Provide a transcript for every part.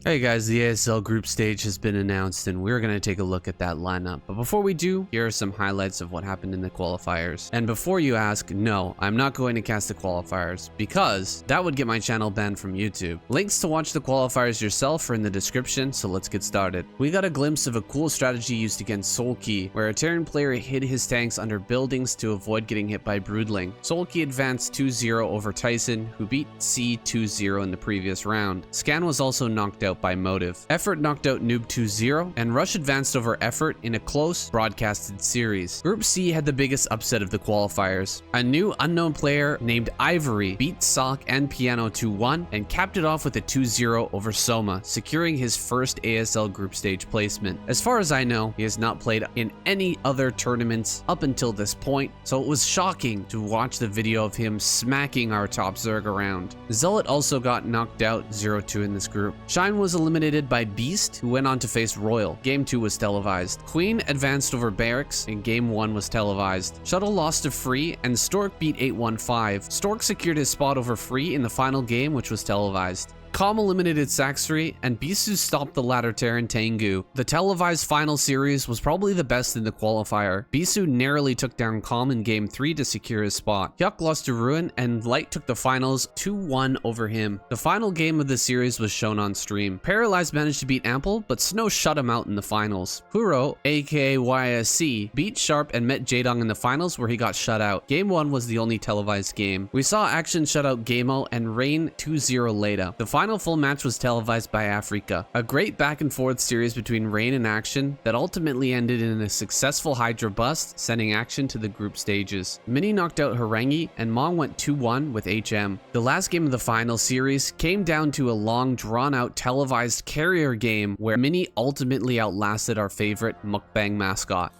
Hey guys, the ASL group stage has been announced and we're going to take a look at that lineup. But before we do, here are some highlights of what happened in the qualifiers. And before you ask, no, I'm not going to cast the qualifiers because that would get my channel banned from YouTube. Links to watch the qualifiers yourself are in the description, so let's get started. We got a glimpse of a cool strategy used against Soulkey, where a Terran player hid his tanks under buildings to avoid getting hit by Broodling. Soulkey advanced 2-0 over Tyson, who beat C 2-0 in the previous round. Scan was also knocked out by Motive. Effort knocked out Noob 2-0, and Rush advanced over Effort in a close, broadcasted series. Group C had the biggest upset of the qualifiers. A new unknown player named Ivory beat Sock and Piano 2-1 and capped it off with a 2-0 over Soma, securing his first ASL group stage placement. As far as I know, he has not played in any other tournaments up until this point, so it was shocking to watch the video of him smacking our top Zerg around. Zealot also got knocked out 0-2 in this group. Shine was eliminated by Beast, who went on to face Royal. Game 2 was televised. Queen advanced over Barracks, and Game 1 was televised. Shuttle lost to Free, and Stork beat 8-1-5. Stork secured his spot over Free in the final game, which was televised. Calm eliminated Saxry, and Bisu stopped the latter Terran Tengu. The televised final series was probably the best in the qualifier. Bisu narrowly took down Calm in Game 3 to secure his spot. Hyuk lost to Ruin, and Light took the finals 2-1 over him. The final game of the series was shown on stream. Paralyzed managed to beat Ample, but Snow shut him out in the finals. Huro, aka YSC, beat Sharp and met Jaedong in the finals where he got shut out. Game 1 was the only televised game. We saw Action shut out Gameo and Rain 2-0 later. The final full match was televised by Africa. A great back and forth series between Rain and Action that ultimately ended in a successful Hydra bust, sending Action to the group stages. Mini knocked out Harangi and Mong went 2-1 with HM. The last game of the final series came down to a long drawn out televised carrier game where Mini ultimately outlasted our favorite mukbang mascot.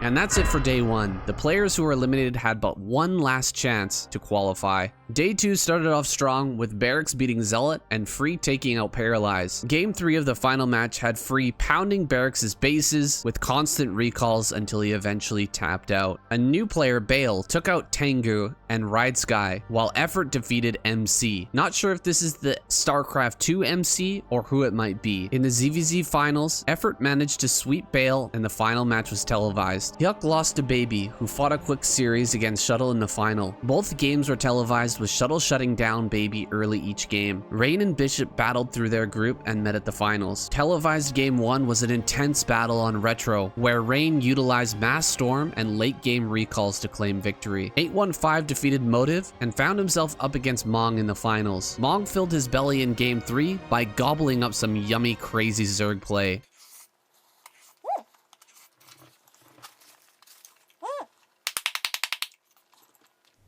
And that's it for day 1. The players who were eliminated had but one last chance to qualify. Day 2 started off strong with Barracks beating Zealot and Free taking out Paralyze. Game 3 of the final match had Free pounding Barracks' bases with constant recalls until he eventually tapped out. A new player, Bale, took out Tengu and Ride Sky, while Effort defeated MC. Not sure if this is the Starcraft 2 MC or who it might be. In the ZVZ finals, Effort managed to sweep Bale and the final match was televised. Hyuk lost to Baby, who fought a quick series against Shuttle in the final. Both games were televised with Shuttle shutting down Baby early each game. Rain and Bishop battled through their group and met at the finals. Televised Game 1 was an intense battle on Retro, where Rain utilized Mass Storm and late game recalls to claim victory. 8-1-5 defeated Motive and found himself up against Mong in the finals. Mong filled his belly in Game 3 by gobbling up some yummy crazy Zerg play.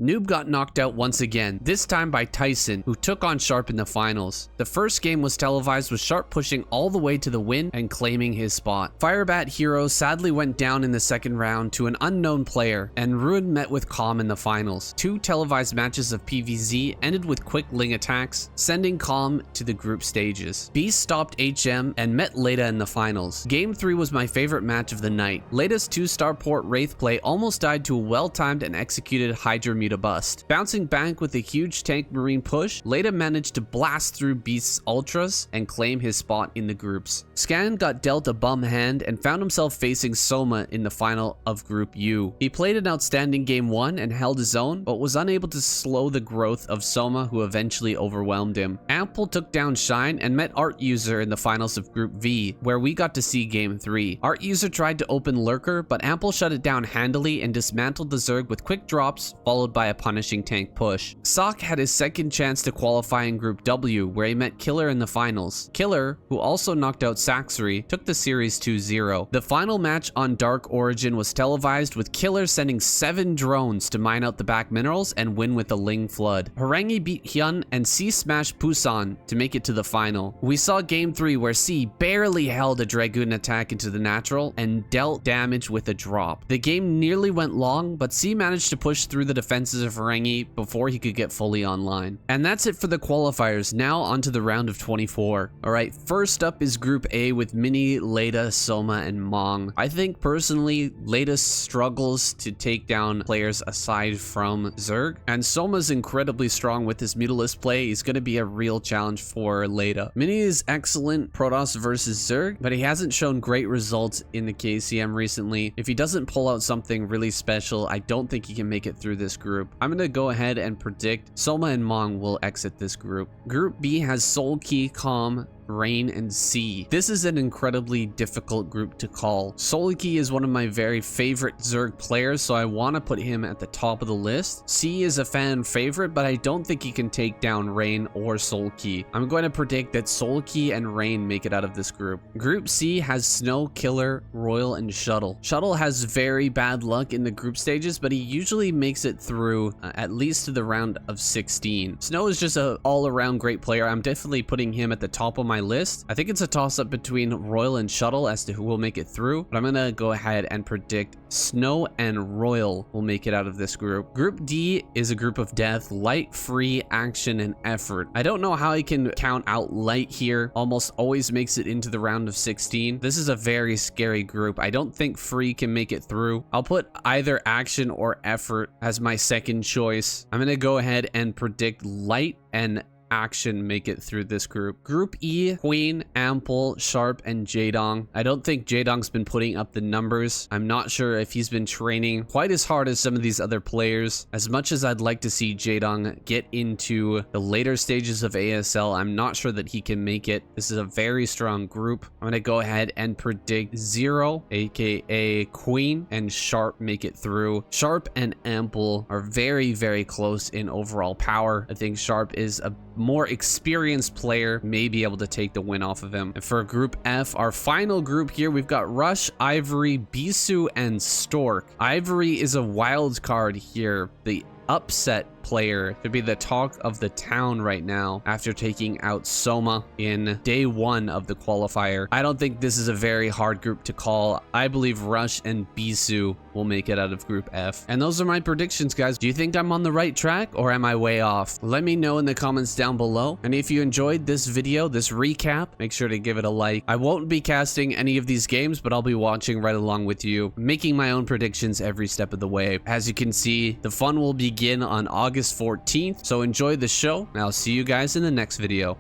Noob got knocked out once again, this time by Tyson, who took on Sharp in the finals. The first game was televised with Sharp pushing all the way to the win and claiming his spot. Firebat Hero sadly went down in the second round to an unknown player, and Ruin met with Calm in the finals. 2 televised matches of PvZ ended with quick Ling attacks, sending Calm to the group stages. Beast stopped HM and met Leda in the finals. Game 3 was my favorite match of the night. Leda's 2-star port Wraith play almost died to a well-timed and executed Hydra Muta bust. Bouncing back with a huge tank marine push, Leda managed to blast through Beast's ultras and claim his spot in the groups. Scan got dealt a bum hand and found himself facing Soma in the final of Group U. He played an outstanding Game 1 and held his own, but was unable to slow the growth of Soma, who eventually overwhelmed him. Ample took down Shine and met Art User in the finals of Group V, where we got to see Game 3. Art User tried to open Lurker, but Ample shut it down handily and dismantled the Zerg with quick drops, followed by a punishing tank push. Sock had his second chance to qualify in Group W, where he met Killer in the finals. Killer, who also knocked out Saxry, took the series 2-0. The final match on Dark Origin was televised with Killer sending 7 drones to mine out the back minerals and win with the Ling Flood. Harangi beat Hyun and C smashed Pusan to make it to the final. We saw Game 3 where C barely held a Dragoon attack into the natural and dealt damage with a drop. The game nearly went long, but C managed to push through the defense defenses of Rengi before he could get fully online. And that's it for the qualifiers. Now onto the round of 24. Alright, first up is Group A with Mini, Leda, Soma, and Mong. I think personally, Leda struggles to take down players aside from Zerg, and Soma's incredibly strong with his Mutalist play. He's going to be a real challenge for Leda. Mini is excellent Protoss versus Zerg, but he hasn't shown great results in the KCM recently. If he doesn't pull out something really special, I don't think he can make it through this group. I'm going to go ahead and predict Soma and Mong will exit this group. Group B has Soul Key, Calm, Rain, and C. This is an incredibly difficult group to call. Soliki is one of my very favorite Zerg players, so I want to put him at the top of the list. C is a fan favorite, but I don't think he can take down Rain or Soliki. I'm going to predict that Soliki and Rain make it out of this group. Group C has Snow, Killer, Royal, and Shuttle. Shuttle has very bad luck in the group stages, but he usually makes it through at least to the round of 16. Snow is just an all-around great player. I'm definitely putting him at the top of my list. I think it's a toss-up between Royal and Shuttle as to who will make it through, but I'm gonna go ahead and predict Snow and Royal will make it out of this group. Group D is a group of death, light, free, action, and effort. I don't know how I can count out light here. Almost always makes it into the round of 16. This is a very scary group. I don't think free can make it through. I'll put either action or effort as my second choice. I'm gonna go ahead and predict light and action make it through this group. Group E, Queen, Ample, Sharp, and Jaedong. I don't think Jaedong's been putting up the numbers. I'm not sure if he's been training quite as hard as some of these other players. As much as I'd like to see Jaedong get into the later stages of ASL, I'm not sure that he can make it. This is a very strong group. I'm gonna go ahead and predict Zero, aka Queen, and Sharp make it through. Sharp and Ample are very, very close in overall power. I think Sharp is a more experienced player, may be able to take the win off of him. And for Group F, our final group here, we've got Rush, Ivory, Bisu, and Stork. Ivory is a wild card here. The upset player to be the talk of the town right now after taking out Soma in day 1 of the qualifier. I don't think this is a very hard group to call. I believe Rush and Bisu will make it out of Group F. And those are my predictions, guys. Do you think I'm on the right track or am I way off? Let me know in the comments down below. And if you enjoyed this video, this recap, make sure to give it a like. I won't be casting any of these games, but I'll be watching right along with you, making my own predictions every step of the way. As you can see, the fun will begin on August 14th, so enjoy the show, and I'll see you guys in the next video.